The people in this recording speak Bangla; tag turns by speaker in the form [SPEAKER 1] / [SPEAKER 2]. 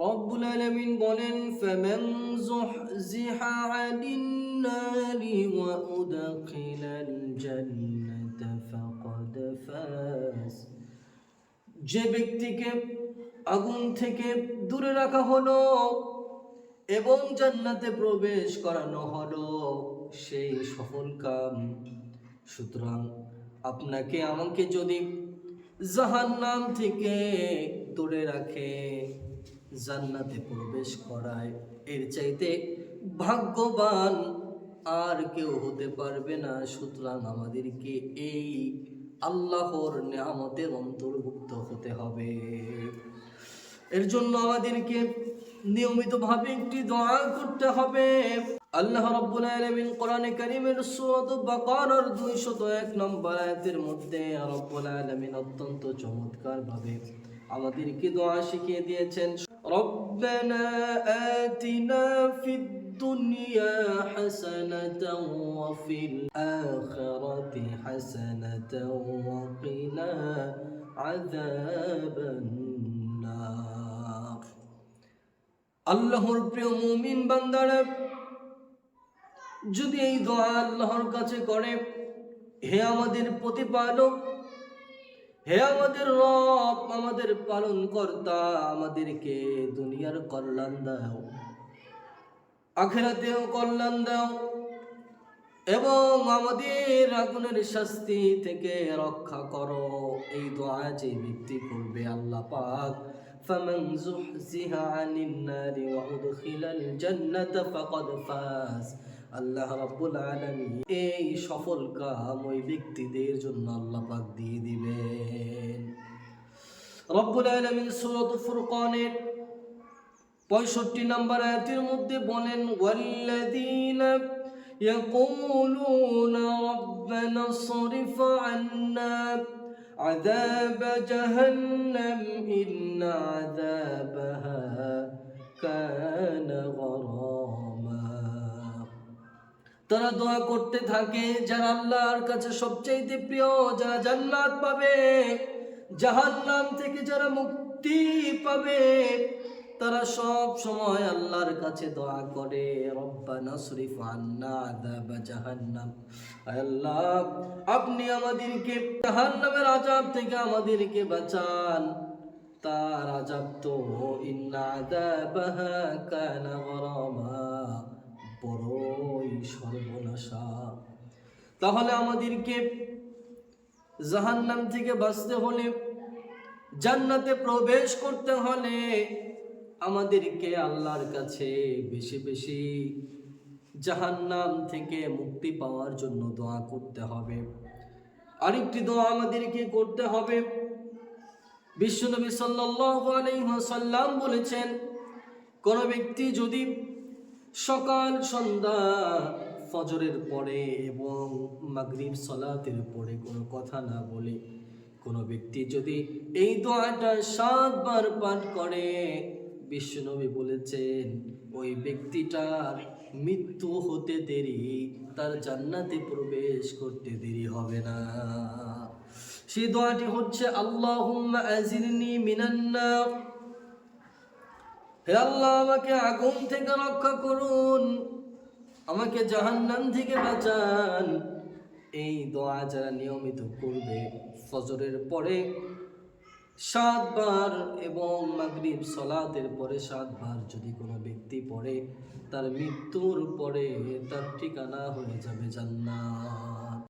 [SPEAKER 1] রব্বুল আলামিন বলেন, ফামান যুহজিহা আনিন নারি ওয়া উদখিলাল জান্নাতা ফাকাদ ফাজ। যে ব্যক্তিকে আগুন থেকে দূরে রাখা হলো এবং জান্নাতে প্রবেশ করানো হলো, সেই সফল কাম। সুতরাং আপনাকে আমাকে যদি জাহান্নাম থেকে দূরে রাখে, জান্নাতে প্রবেশ করায়, এর চাইতে ভাগ্যবান আর কেউ হতে পারবে না। সুতরাং আমাদেরকে এই আল্লাহর নিয়ামতের অন্তর্ভুক্ত হতে হবে। এর জন্য আমাদেরকে নিয়মিতভাবে একটি দোয়া করতে হবে। আল্লাহ রাব্বুল আলামিন কোরআনে কারীমের সূরা বাকারার 201 নম্বর আয়াতের মধ্যে রাব্বুল আলামিন অত্যন্ত চমৎকার ভাবে আমাদেরকে দোয়া শিখিয়ে দিয়েছেন। রব্বানা আতিনা ফিদ দুনিয়া হাসানাতাও ওয়া ফিল আখিরাতি হাসানাতাও ওয়া কিনা আযাবান নার। আল্লাহর প্রিয় মুমিন বান্দারা যদি এই দোয়া আল্লাহর কাছে করে, হে আমাদের প্রতিপালক, হে আমাদের রব, আমাদের পালন কর্তা, আমাদেরকে দুনিয়ার কল্যাণ দাও, আখিরাতেও কল্যাণ দাও এবং আমাদের আগুনের শাস্তি থেকে রক্ষা করো। এই দোয়া যে ব্যক্তি করবে, আল্লাহ পাক ফামান যুহজিহা আনিন নারি ওয়া উদখিলাল জান্নাতা ফাকাদ ফাজ, আল্লাহ রাব্বুল আলামিন এই সফল কাম ওই ব্যক্তিদের জন্য আল্লাহ পাক দিয়ে দিবেন। রব্বুল আলামিন সূরা ফুরকানের 65 নম্বর আয়াতের মধ্যে বলেন, ওয়াল্লাযীনা ইয়াকুলুনা রাব্বানা সরিফ আন্না আযাব জাহান্নাম ইন্না আযাবাহা কানা গরামা। তারা দোয়া করতে থাকে, যারা আল্লাহর কাছে সবচেয়ে প্রিয়, যারা জান্নাত পাবে, জাহান্নাম থেকে যারা মুক্তি পাবে, তারা সব সময় আল্লাহর কাছে দোয়া করে, রব্বানা সরিফ আন্না আযাব জাহান্নাম, আয় আল্লাহ আপনি আমাদেরকে জাহান্নামের আযাব থেকে আমাদেরকে বাঁচান। তার আযাব তো ইন্না আযাবাহা কানা গরামা, বড়ই সর্বনাশা। তাহলে আমাদেরকে জাহান্নাম থেকে বাঁচতে হলে, জান্নাতে প্রবেশ করতে হলে আমাদেরকে আল্লাহর কাছে বেশি বেশি জাহান্নাম থেকে মুক্তি পাওয়ার জন্য দোয়া করতে হবে। আরেকটি দোয়া আমাদেরকে করতে হবে। বিশ্বনবী সাল্লাল্লাহু আলাইহি ওয়াসাল্লাম বলেছেন, কোন ব্যক্তি যদি সকাল সন্ধ্যা ফজরের পরে এবং মাগরিব সালাতের পরে কোনো কথা না বলে, কোনো ব্যক্তি যদি এই দোয়াটা 7 বার পাঠ করে, বিশ্বনবী বলেছেন ওই ব্যক্তিটার মৃত্যু হতে দেরি, তার জান্নাতে প্রবেশ করতে দেরি হবে না। সেই দোয়াটি হচ্ছে, আল্লাহুম্মা আজিরনি মিনান নার, হে আল্লাহ আমাকে আগুন থেকে রক্ষা করুন, আমাকে জাহান্নাম থেকে বাঁচান। এই দোয়া যারা নিয়মিত করবে, ফজরের পরে 7 বার এবং মাগরিব সালাতের পরে 7 বার যদি কোনো ব্যক্তি পড়ে, তার মৃত্যুর পরে তার ঠিকানা হয়ে যাবে জান্নাত।